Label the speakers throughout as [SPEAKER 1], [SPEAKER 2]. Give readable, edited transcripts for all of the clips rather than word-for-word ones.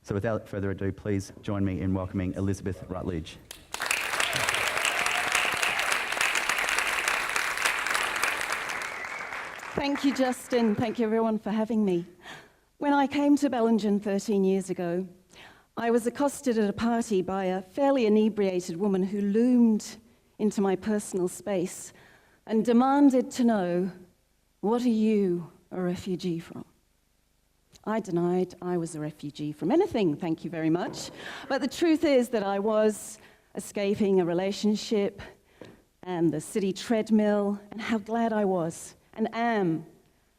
[SPEAKER 1] So without further ado, please join me in welcoming Elizabeth Routledge.
[SPEAKER 2] Thank you, Justin. Thank you, everyone, for having me. When I came to Bellingen 13 years ago, I was accosted at a party by a fairly inebriated woman who loomed into my personal space and demanded to know, "What are you a refugee from?" I denied I was a refugee from anything, thank you very much. But the truth is that I was escaping a relationship and the city treadmill, and how glad I was and am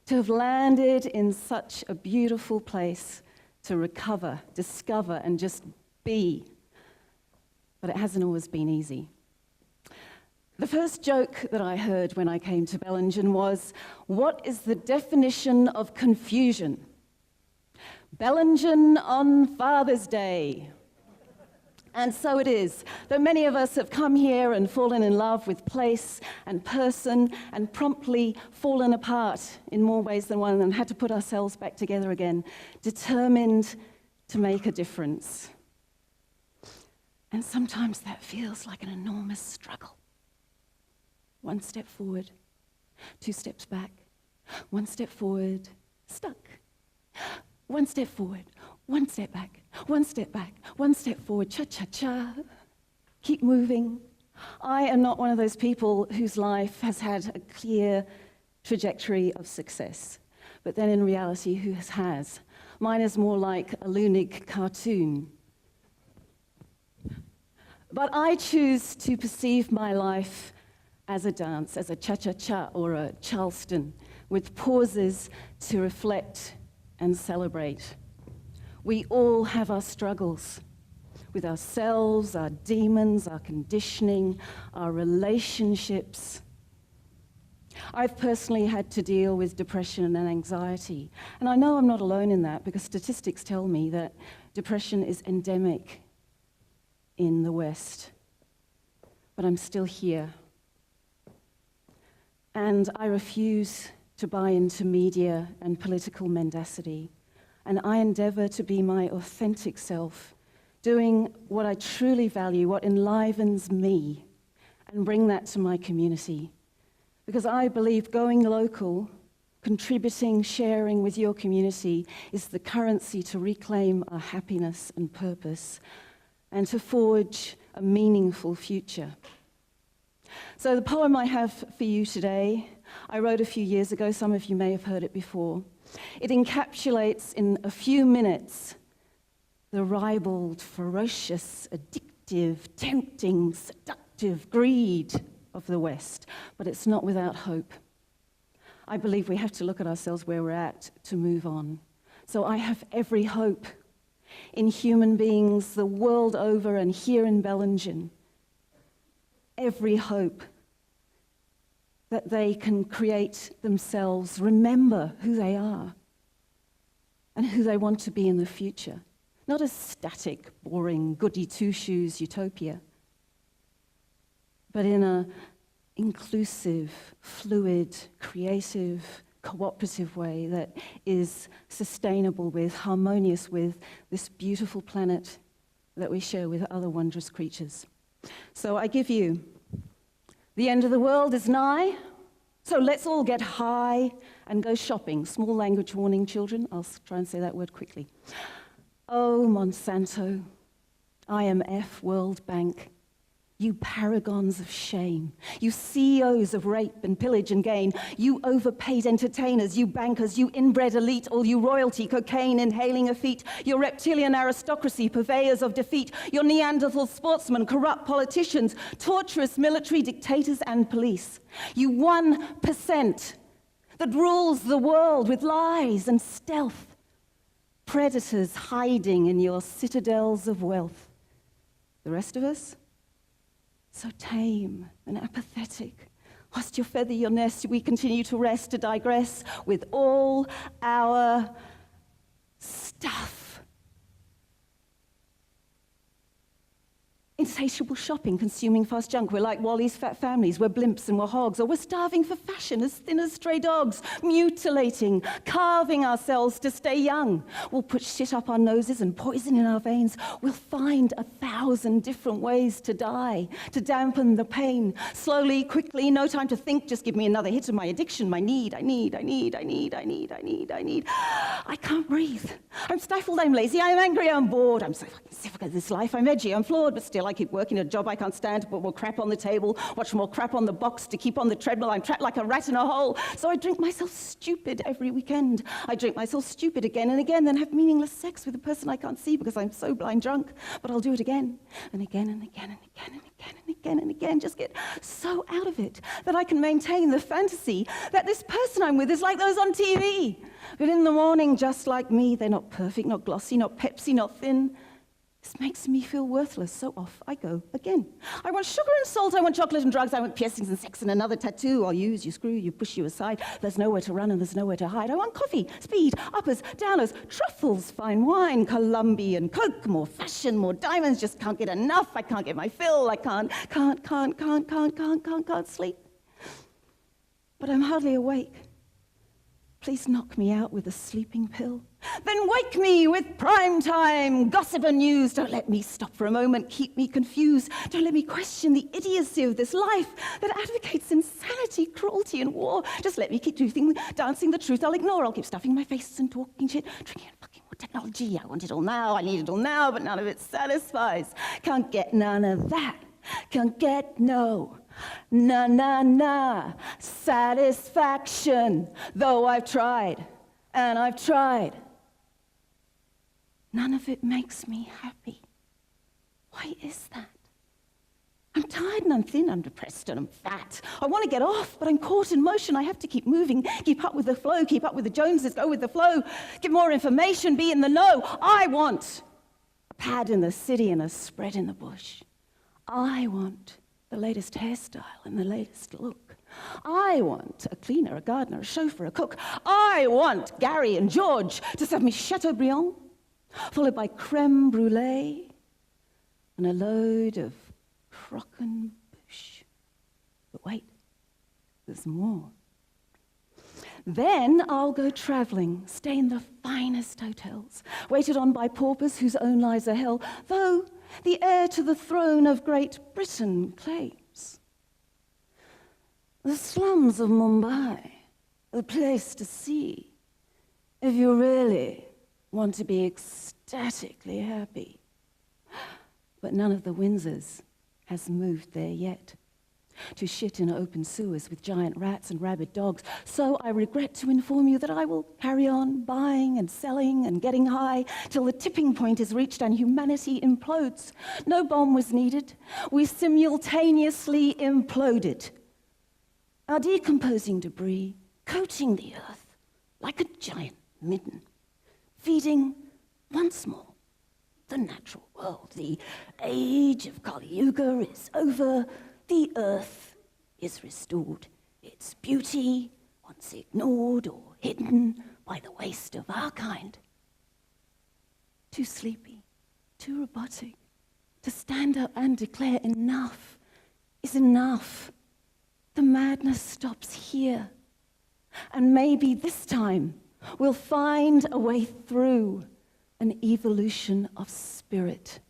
[SPEAKER 2] to have landed in such a beautiful place to recover, discover, and just be. But it hasn't always been easy. The first joke that I heard when I came to Bellingen was, "What is the definition of confusion?" Bellingen on Father's Day. And so it is, though many of us have come here and fallen in love with place and person and promptly fallen apart in more ways than one and had to put ourselves back together again, determined to make a difference. And sometimes that feels like an enormous struggle. One step forward, 2 steps back, 1 step forward, stuck. 1 step forward, 1 step back, 1 step back, 1 step forward, cha-cha-cha. Keep moving. I am not one of those people whose life has had a clear trajectory of success, but then in reality, who has? Mine is more like a Lunig cartoon. But I choose to perceive my life as a dance, as a cha-cha-cha or a Charleston, with pauses to reflect and celebrate. We all have our struggles with ourselves, our demons, our conditioning, our relationships. I've personally had to deal with depression and anxiety, and I know I'm not alone in that because statistics tell me that depression is endemic in the West. But I'm still here. And I refuse to buy into media and political mendacity. And I endeavor to be my authentic self, doing what I truly value, what enlivens me, and bring that to my community. Because I believe going local, contributing, sharing with your community is the currency to reclaim our happiness and purpose, and to forge a meaningful future. So the poem I have for you today, I wrote a few years ago. Some of you may have heard it before. It encapsulates in a few minutes the ribald, ferocious, addictive, tempting, seductive greed of the West. But it's not without hope. I believe we have to look at ourselves where we're at to move on. So I have every hope in human beings the world over and here in Bellingen. Every hope that they can create themselves, remember who they are and who they want to be in the future. Not a static, boring, goody two-shoes utopia, but in an inclusive, fluid, creative, cooperative way that is sustainable with, harmonious with this beautiful planet that we share with other wondrous creatures. So I give you, the end of the world is nigh, so let's all get high and go shopping. Small language warning, children. I'll try and say that word quickly. Oh, Monsanto, IMF, World Bank, you paragons of shame, you CEOs of rape and pillage and gain, you overpaid entertainers, you bankers, you inbred elite, all you royalty, cocaine inhaling effete, your reptilian aristocracy, purveyors of defeat, your Neanderthal sportsmen, corrupt politicians, torturous military dictators and police, you 1% that rules the world with lies and stealth, predators hiding in your citadels of wealth. The rest of us? So tame and apathetic. Whilst you feather your nest, we continue to rest, to digress with all our stuff. Insatiable shopping, consuming fast junk. We're like Wally's fat families. We're blimps and we're hogs. Or we're starving for fashion, as thin as stray dogs. Mutilating, carving ourselves to stay young. We'll put shit up our noses and poison in our veins. We'll find 1,000 different ways to die, to dampen the pain. Slowly, quickly, no time to think. Just give me another hit of my addiction, my need. I can't breathe. I'm stifled, I'm lazy, I'm angry, I'm bored. I'm so fucking sick of this life. I'm edgy, I'm flawed, but still I keep working a job I can't stand to put more crap on the table, watch more crap on the box to keep on the treadmill. I'm trapped like a rat in a hole. So I drink myself stupid every weekend. I drink myself stupid again and again, then have meaningless sex with a person I can't see because I'm so blind drunk. But I'll do it again and again and again and again and again and again and again. Just get so out of it that I can maintain the fantasy that this person I'm with is like those on TV. But in the morning, just like me, they're not perfect, not glossy, not Pepsi, not thin. This makes me feel worthless, so off I go again. I want sugar and salt, I want chocolate and drugs, I want piercings and sex and another tattoo. I'll use, you screw, you push you aside. There's nowhere to run and there's nowhere to hide. I want coffee, speed, uppers, downers, truffles, fine wine, Colombian Coke, more fashion, more diamonds. Just can't get enough, I can't get my fill, I can't sleep. But I'm hardly awake. Please knock me out with a sleeping pill. Then wake me with prime time, gossip and news. Don't let me stop for a moment, keep me confused. Don't let me question the idiocy of this life that advocates insanity, cruelty, and war. Just let me keep dancing the truth I'll ignore. I'll keep stuffing my face and talking shit, drinking fucking more technology. I want it all now, I need it all now, but none of it satisfies. Can't get none of that. Can't get satisfaction, though I've tried, and I've tried. None of it makes me happy. Why is that? I'm tired and I'm thin, I'm depressed and I'm fat. I want to get off, but I'm caught in motion. I have to keep moving, keep up with the flow, keep up with the Joneses, go with the flow, get more information, be in the know. I want a pad in the city and a spread in the bush. I want the latest hairstyle and the latest look. I want a cleaner, a gardener, a chauffeur, a cook. I want Gary and George to serve me Chateaubriand, followed by creme brulee and a load of croquembouche. But wait, there's more. Then I'll go traveling, stay in the finest hotels, waited on by paupers whose own lives are hell, though the heir to the throne of Great Britain claims. The slums of Mumbai, the place to see, if you really want to be ecstatically happy. But none of the Windsors has moved there yet. To shit in open sewers with giant rats and rabid dogs. So I regret to inform you that I will carry on buying and selling and getting high till the tipping point is reached and humanity implodes. No bomb was needed. We simultaneously imploded. Our decomposing debris coating the earth like a giant midden, feeding once more the natural world. The age of Kali Yuga is over. The earth is restored. Its beauty, once ignored or hidden by the waste of our kind. Too sleepy, too robotic, to stand up and declare enough is enough. The madness stops here. And maybe this time we'll find a way through an evolution of spirit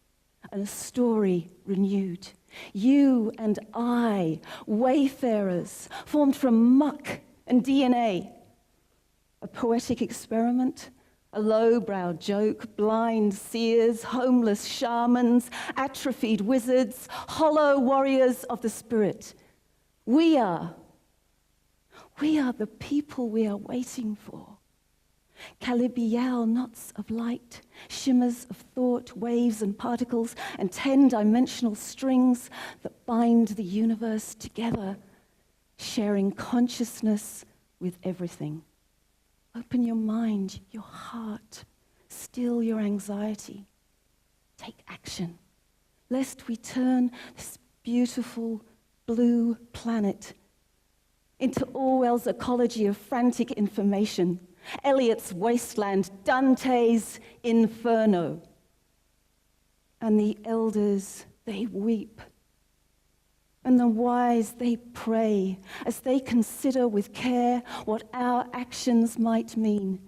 [SPEAKER 2] and a story renewed. You and I, wayfarers, formed from muck and DNA. A poetic experiment, a lowbrow joke, blind seers, homeless shamans, atrophied wizards, hollow warriors of the spirit. We are the people we are waiting for. Calibial knots of light, shimmers of thought, waves and particles, and 10-dimensional strings that bind the universe together, sharing consciousness with everything. Open your mind, your heart, still your anxiety. Take action, lest we turn this beautiful blue planet into Orwell's ecology of frantic information, Eliot's wasteland, Dante's inferno. And the elders they weep. And the wise, they pray as they consider with care what our actions might mean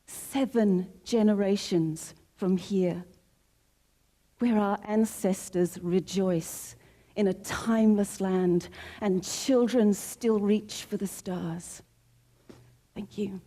[SPEAKER 2] 7 generations from here, where our ancestors rejoice in a timeless land and children still reach for the stars. Thank you.